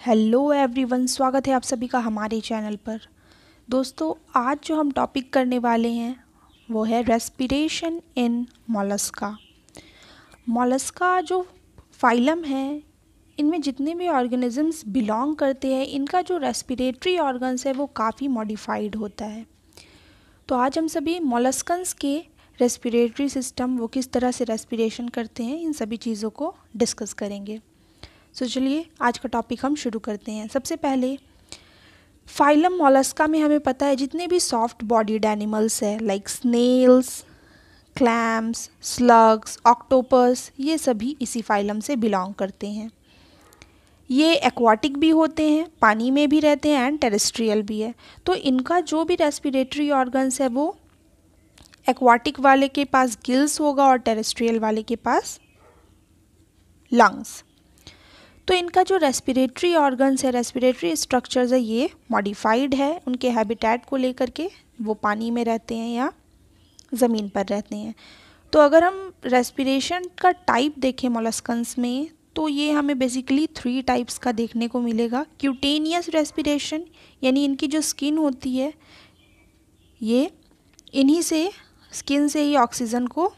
Hello everyone, स्वागत है आप सभी का हमारे चैनल पर। दोस्तों, आज जो हम टॉपिक करने वाले हैं वो है रेस्पिरेशन इन मोलस्का। मोलस्का जो फाइलम है, इनमें जितने भी ऑर्गेनिजम्स बिलोंग करते हैं, इनका जो रेस्पिरेटरी ऑर्गन्स है वो काफ़ी मॉडिफाइड होता है। तो आज हम सभी मोलस्कन्स के रेस्पिरेटरी सिस्टम, वो किस तरह से रेस्पिरेशन करते हैं, इन सभी चीज़ों को डिस्कस करेंगे। सो चलिए आज का टॉपिक हम शुरू करते हैं। सबसे पहले फाइलम मोलस्का में हमें पता है जितने भी सॉफ्ट बॉडीड एनिमल्स है like snails, clams, slugs, octopus, ये सभी इसी फाइलम से बिलोंग करते हैं। ये एक्वाटिक भी होते हैं, पानी में भी रहते हैं, एंड टेरेस्ट्रियल भी है। तो इनका जो भी रेस्पिरेटरी ऑर्गन्स है वो एक्वाटिक वाले के पास गिल्स होगा और टेरेस्ट्रियल वाले के पास लंग्स। तो इनका जो रेस्पिरेटरी ऑर्गन्स है, रेस्पिरेटरी स्ट्रक्चर्स है, ये मॉडिफाइड है उनके हैबिटेट को लेकर के। वो पानी में रहते हैं या ज़मीन पर रहते हैं। तो अगर हम रेस्पिरेशन का टाइप देखें मोलस्कन्स में, तो ये हमें बेसिकली 3 टाइप्स का देखने को मिलेगा। क्यूटेनियस रेस्पिरेशन, यानी इनकी जो स्किन होती है, ये इन्हीं से, स्किन से ही ऑक्सीजन को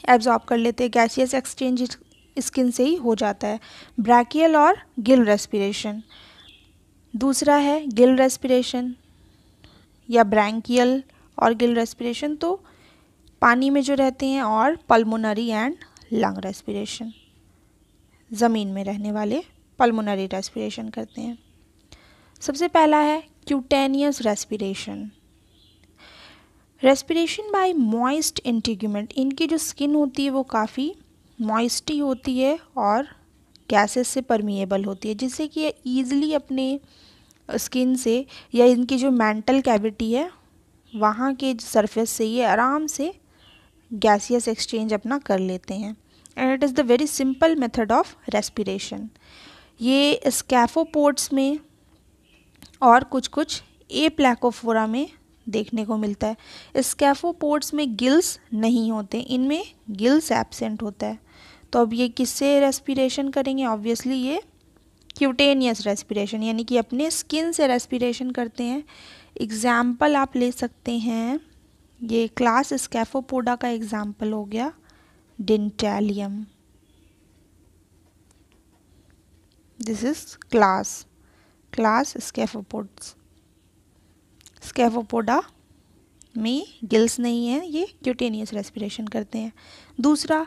एब्जॉर्ब कर लेते हैं। गैसियस एक्सचेंज स्किन से ही हो जाता है। ब्रैकियल और गिल रेस्पिरेशन। दूसरा है गिल रेस्पिरेशन या ब्रैंकियल और गिल रेस्पिरेशन, तो पानी में जो रहते हैं, और पल्मोनरी एंड लंग रेस्पिरेशन, ज़मीन में रहने वाले पल्मोनरी रेस्पिरेशन करते हैं। सबसे पहला है cutaneous respiration. Respiration bye moist integument. इनकी जो स्किन होती है वो काफ़ी मॉइस्टी होती है और गैसेस से परमिएबल होती है, जिससे कि ये ईज़िली अपने स्किन से या इनकी जो मेंटल कैविटी है वहाँ के सरफेस से ये आराम से गैसियस एक्सचेंज अपना कर लेते हैं। And it is the very simple method of respiration. ये स्कैफोपोड्स में और कुछ एप्लैकोफोरा में देखने को मिलता है। स्कैफोपोड्स में गिल्स नहीं होते, इनमें गिल्स एब्सेंट होता है। तो अब ये किससे रेस्पिरेशन करेंगे? ऑब्वियसली ये क्यूटेनियस रेस्पिरेशन, यानी कि अपने स्किन से रेस्पिरेशन करते हैं। एग्जाम्पल आप ले सकते हैं, ये क्लास स्कैफोपोडा का एग्जाम्पल हो गया dentalium. This is class scaphopods. Scaphopoda में गिल्स नहीं है, ये क्यूटेनियस रेस्पिरेशन करते हैं। दूसरा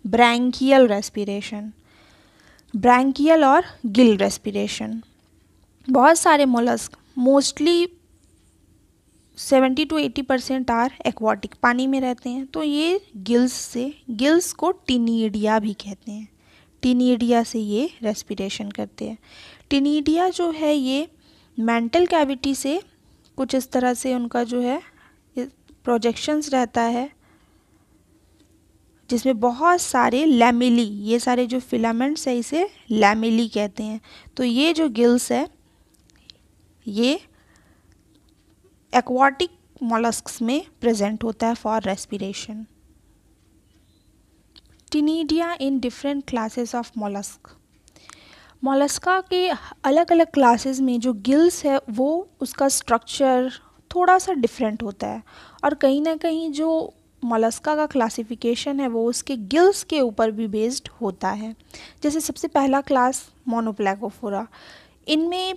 ब्रैंकियल रेस्पिरेशन। ब्रैंकियल और गिल रेस्पिरेशन। बहुत सारे mollusc, mostly 70 to 80% are aquatic, पानी में रहते हैं। तो ये गिल्स को टिनिडिया भी कहते हैं। टिनिडिया से ये रेस्पिरेशन करते हैं। टिनिडिया जो है ये मेंटल कैविटी से कुछ इस तरह से उनका जो है प्रोजेक्शंस रहता है, जिसमें बहुत सारे लैमेली, ये सारे जो फिलामेंट्स है इसे लैमेली कहते हैं। तो ये जो गिल्स है ये एक्वाटिक मोलस्क्स में प्रेजेंट होता है for respiration. टिनिडिया in different classes of mollusc. Mollusca के अलग अलग क्लासेस में जो गिल्स है वो उसका स्ट्रक्चर थोड़ा सा डिफरेंट होता है, और कहीं ना कहीं जो मोलस्का का क्लासिफिकेशन है वो उसके गिल्स के ऊपर भी बेस्ड होता है। जैसे सबसे पहला क्लास मोनोप्लैकोफोरा, इनमें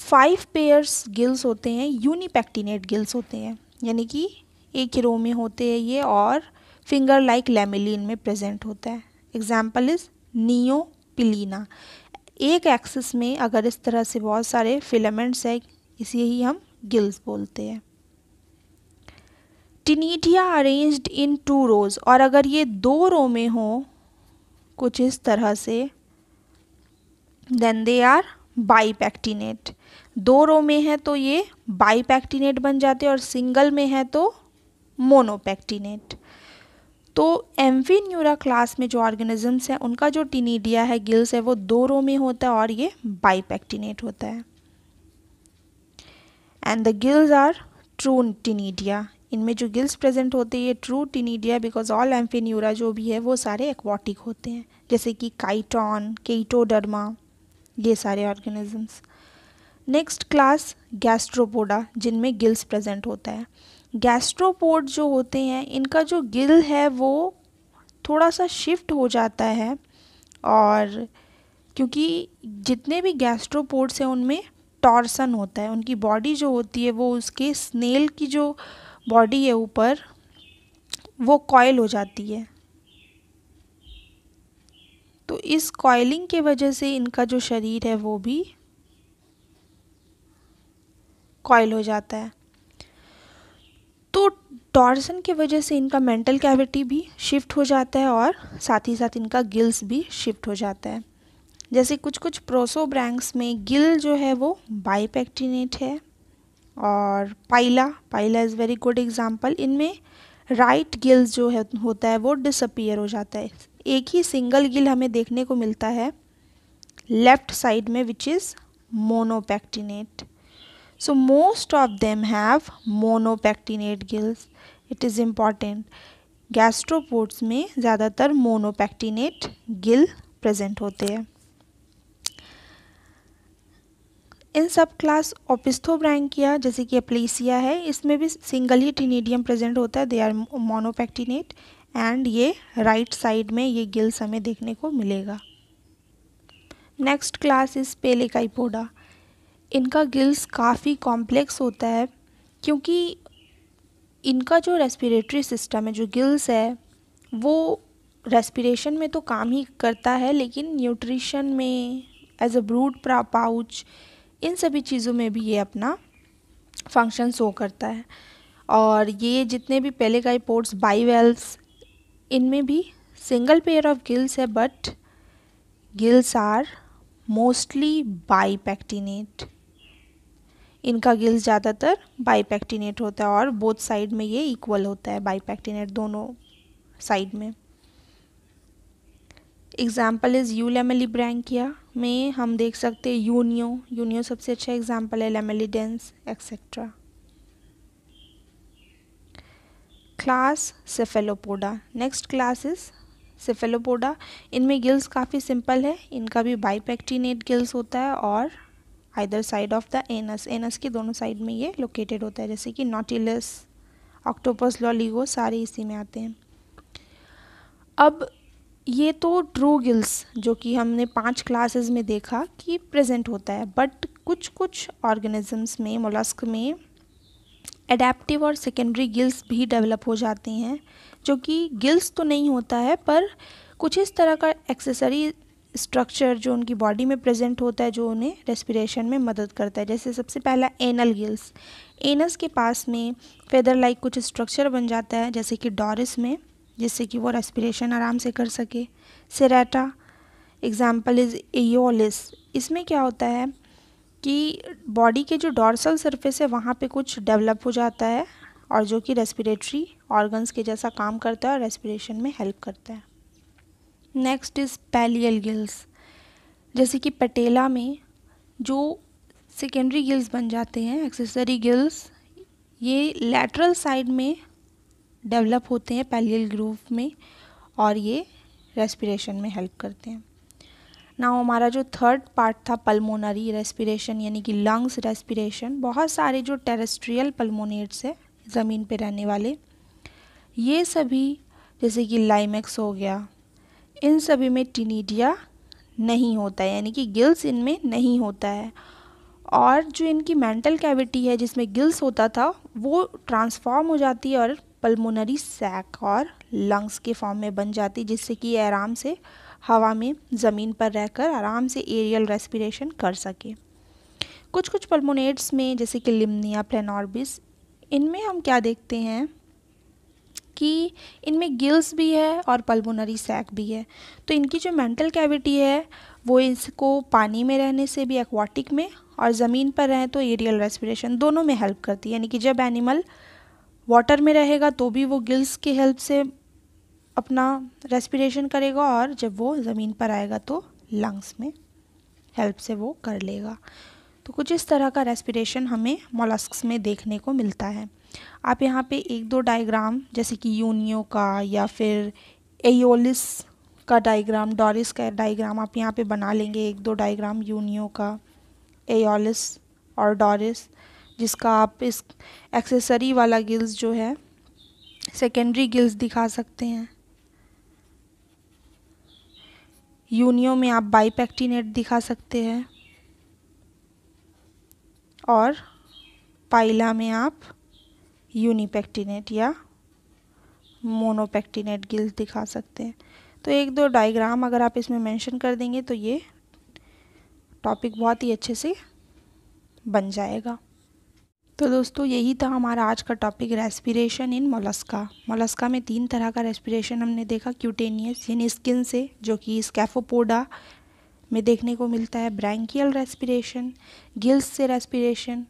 5 पेयर्स गिल्स होते हैं, यूनिपेक्टिनेट गिल्स होते हैं, यानी कि एक ही रो में होते हैं ये, और फिंगर लाइक लैमेली इनमें प्रेजेंट होता है। Example is neopilina. एक एक्सिस में अगर इस तरह से बहुत सारे फिलामेंट्स है, इसे ही हम गिल्स बोलते हैं। टिनिडिया अरेंज्ड इन 2 रोज, और अगर ये 2 रो में हो कुछ इस तरह से, देन दे आर बाईपेक्टिनेट। 2 रो में है तो ये बाईपेक्टिनेट बन जाते हैं, और सिंगल में है तो मोनोपेक्टिनेट। तो एम्फीन्यूरा क्लास में जो ऑर्गेनिजम्स हैं उनका जो टिनिडिया है, गिल्स है, वो 2 रो में होता है और ये बाईपेक्टिनेट होता है। And the gills are true ctenidia. इनमें जो गिल्स प्रेजेंट होते हैं ये true ctenidia, because all amphineura जो भी है वो सारे एक्वाटिक होते हैं, जैसे कि काइटॉन, केटोडर्मा, ये सारे ऑर्गेनिजम्स। नेक्स्ट क्लास गैस्ट्रोपोडा, जिनमें गिल्स प्रेजेंट होता है। गैस्ट्रोपोड जो होते हैं, इनका जो गिल है वो थोड़ा सा शिफ्ट हो जाता है, और क्योंकि जितने भी गैस्ट्रोपोड्स हैं उनमें टॉर्सन होता है, उनकी बॉडी जो होती है वो उसके स्नेल की जो बॉडी है ऊपर वो कॉइल हो जाती है। तो इस कॉइलिंग के वजह से इनका जो शरीर है वो भी कॉइल हो जाता है। तो टॉर्सन की वजह से इनका मेंटल कैविटी भी शिफ्ट हो जाता है और साथ ही साथ इनका गिल्स भी शिफ्ट हो जाता है। जैसे कुछ कुछ प्रोसोब्रैंक्स में गिल जो है वो बाइपेक्टिनेट है, और पाइला इज़ वेरी गुड एग्जांपल। इनमें राइट गिल्स जो है होता है वो डिसअपीयर हो जाता है। एक ही सिंगल गिल हमें देखने को मिलता है लेफ्ट साइड में, which is monopectinate. So most of them have monopectinate gills. It is important. Gastropods में ज़्यादातर मोनोपेक्टिनेट गिल प्रेजेंट होते हैं। इन सब क्लास ओपिस्थोब्रैंकिया जैसे कि एप्लीसिया है, इसमें भी सिंगल ही टिनिडियम प्रेजेंट होता है, दे आर मोनोपेक्टिनेट, एंड ये राइट साइड में ये गिल्स हमें देखने को मिलेगा। Next class is pelecypoda. इनका गिल्स काफ़ी कॉम्प्लेक्स होता है, क्योंकि इनका जो रेस्पिरेटरी सिस्टम है, जो गिल्स है, वो रेस्पिरेशन में तो काम ही करता है, लेकिन न्यूट्रिशन में, एज अ ब्रूड पाउच, इन सभी चीज़ों में भी ये अपना फंक्शन शो करता है। और ये जितने भी पेलेकाइपोड्स, बाइवेल्व्स, इनमें भी सिंगल पेयर ऑफ गिल्स है, बट गिल्स आर मोस्टली बाइपेक्टिनेट। इनका गिल्स ज़्यादातर बाइपेक्टिनेट होता है और बोथ साइड में ये इक्वल होता है, बाइपेक्टिनेट दोनों साइड में। एग्जाम्पल इज़ यूलेमेलिब्रैंकिया में हम देख सकते हैं यूनियो सबसे अच्छा एग्जाम्पल है, lamellidens etcetera. Class cephalopoda. Next class is cephalopoda. इनमें गिल्स काफ़ी सिंपल है, इनका भी बाइपेक्टिनेट गिल्स होता है और either side of the anus के दोनों साइड में ये लोकेटेड होता है, जैसे कि नॉटिलस, ऑक्टोपस, लॉलीगो, सारे इसी में आते हैं। अब ये तो ट्रू गिल्स जो कि हमने 5 क्लासेस में देखा कि प्रेजेंट होता है, बट कुछ कुछ ऑर्गेनिजम्स में, मोलस्क में एडेप्टिव और सेकेंडरी गिल्स भी डेवलप हो जाते हैं, जो कि गिल्स तो नहीं होता है पर कुछ इस तरह का एक्सेसरी स्ट्रक्चर जो उनकी बॉडी में प्रेजेंट होता है, जो उन्हें रेस्पिरेशन में मदद करता है। जैसे सबसे पहला एनल गिल्स। एनस के पास में फेदर लाइक कुछ स्ट्रक्चर बन जाता है, जैसे कि डॉरिस में, जिससे कि वो रेस्पिरेशन आराम से कर सके। सेरेटा एग्जाम्पल इज एयोलिस। इसमें क्या होता है कि बॉडी के जो डॉर्सल सरफेस है वहाँ पे कुछ डेवलप हो जाता है, और जो कि रेस्पिरेटरी ऑर्गन्स के जैसा काम करता है और रेस्पिरेशन में हेल्प करता है। Next is pallial gills. जैसे कि पटेला में जो सेकेंडरी गिल्स बन जाते हैं, एक्सेसरी गिल्स, ये लैटरल साइड में डेवलप होते हैं पैलियल ग्रूव में, और ये रेस्पिरेशन में हेल्प करते हैं। नाउ हमारा जो थर्ड पार्ट था पल्मोनरी रेस्पिरेशन, यानी कि लंग्स रेस्पिरेशन। बहुत सारे जो टेरेस्ट्रियल पल्मोनेट्स है, ज़मीन पे रहने वाले, ये सभी जैसे कि लाइमेक्स हो गया, इन सभी में टिनिडिया नहीं होता है, यानी कि गिल्स इनमें नहीं होता है। और जो इनकी मेंटल कैविटी है जिसमें गिल्स होता था, वो ट्रांसफॉर्म हो जाती है और पल्मोनरी सैक और लंग्स के फॉर्म में बन जाती है, जिससे कि ये आराम से हवा में, ज़मीन पर रहकर आराम से एरियल रेस्पिरेशन कर सके। कुछ कुछ पल्मोनेट्स में जैसे कि लिम्निया प्लेनॉर्बिस, इनमें हम क्या देखते हैं कि इनमें गिल्स भी है और पल्मोनरी सैक भी है। तो इनकी जो मेंटल कैविटी है वो इसको पानी में रहने से भी, एक्वाटिक में, और ज़मीन पर रहें तो एरियल रेस्पिरेशन, दोनों में हेल्प करती है। यानी कि जब एनिमल वाटर में रहेगा तो भी वो गिल्स की हेल्प से अपना रेस्पिरेशन करेगा, और जब वो ज़मीन पर आएगा तो लंग्स में हेल्प से वो कर लेगा। तो कुछ इस तरह का रेस्पिरेशन हमें मोलस्क्स में देखने को मिलता है। आप यहाँ पे 1-2 डायग्राम जैसे कि यूनियो का या फिर एयोलिस का डायग्राम, डोरिस का डायग्राम आप यहाँ पे बना लेंगे, 1-2 डायग्राम यूनियो का, एओलिस और डोरिस, जिसका आप इस एक्सेसरी वाला गिल्स जो है सेकेंडरी गिल्स दिखा सकते हैं। यूनियो में आप बाइपेक्टिनेट दिखा सकते हैं और पाइला में आप यूनिपेक्टिनेट या मोनोपेक्टिनेट गिल्स दिखा सकते हैं। तो 1-2 डायग्राम अगर आप इसमें मेंशन कर देंगे तो ये टॉपिक बहुत ही अच्छे से बन जाएगा। तो दोस्तों यही था हमारा आज का topic, respiration in Mollusca. Mollusca में 3 तरह का रेस्पिरेशन हमने देखा, क्यूटेनियस यानी स्किन से, जो कि स्कैफोपोडा में देखने को मिलता है, ब्रैंकियल रेस्पिरेशन, गिल्स से रेस्पिरेशन।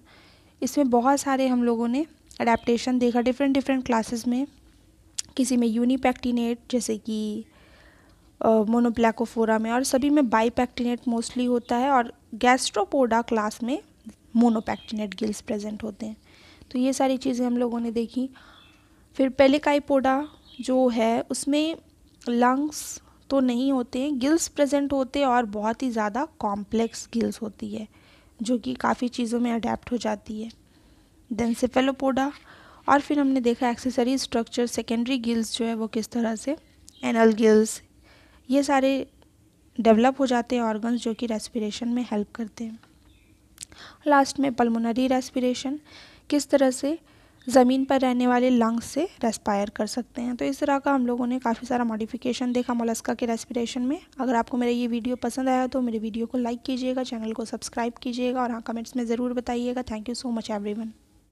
इसमें बहुत सारे हम लोगों ने अडेप्टेशन देखा डिफरेंट क्लासेस में, किसी में यूनिपेक्टिनेट जैसे कि मोनोप्लैकोफोरा में, और सभी में बाइपेक्टिनेट मोस्टली होता है, और गैस्ट्रोपोडा क्लास में मोनोपेक्टिनेट गिल्स प्रेजेंट होते हैं। तो ये सारी चीज़ें हम लोगों ने देखी। फिर पेलिकाइपोडा जो है उसमें लंग्स तो नहीं होते हैं, गिल्स प्रेजेंट होते हैं और बहुत ही ज़्यादा कॉम्प्लेक्स गिल्स होती है जो कि काफ़ी चीज़ों में अडेप्ट हो जाती है। देन सेफेलोपोडा, और फिर हमने देखा एक्सेसरी स्ट्रक्चर, सेकेंडरी गिल्स जो है वो किस तरह से, एनल गिल्स, ये सारे डेवलप हो जाते हैं ऑर्गन्स जो कि रेस्पिरेशन में हेल्प करते हैं। लास्ट में पल्मोनरी रेस्पिरेशन, किस तरह से ज़मीन पर रहने वाले लंग्स से रेस्पायर कर सकते हैं। तो इस तरह का हम लोगों ने काफ़ी सारा मॉडिफिकेशन देखा मोलस्का के रेस्पिरेशन में। अगर आपको मेरा ये वीडियो पसंद आया तो मेरे वीडियो को लाइक कीजिएगा, चैनल को सब्सक्राइब कीजिएगा और हाँ, कमेंट्स में ज़रूर बताइएगा। Thank you so much everyone.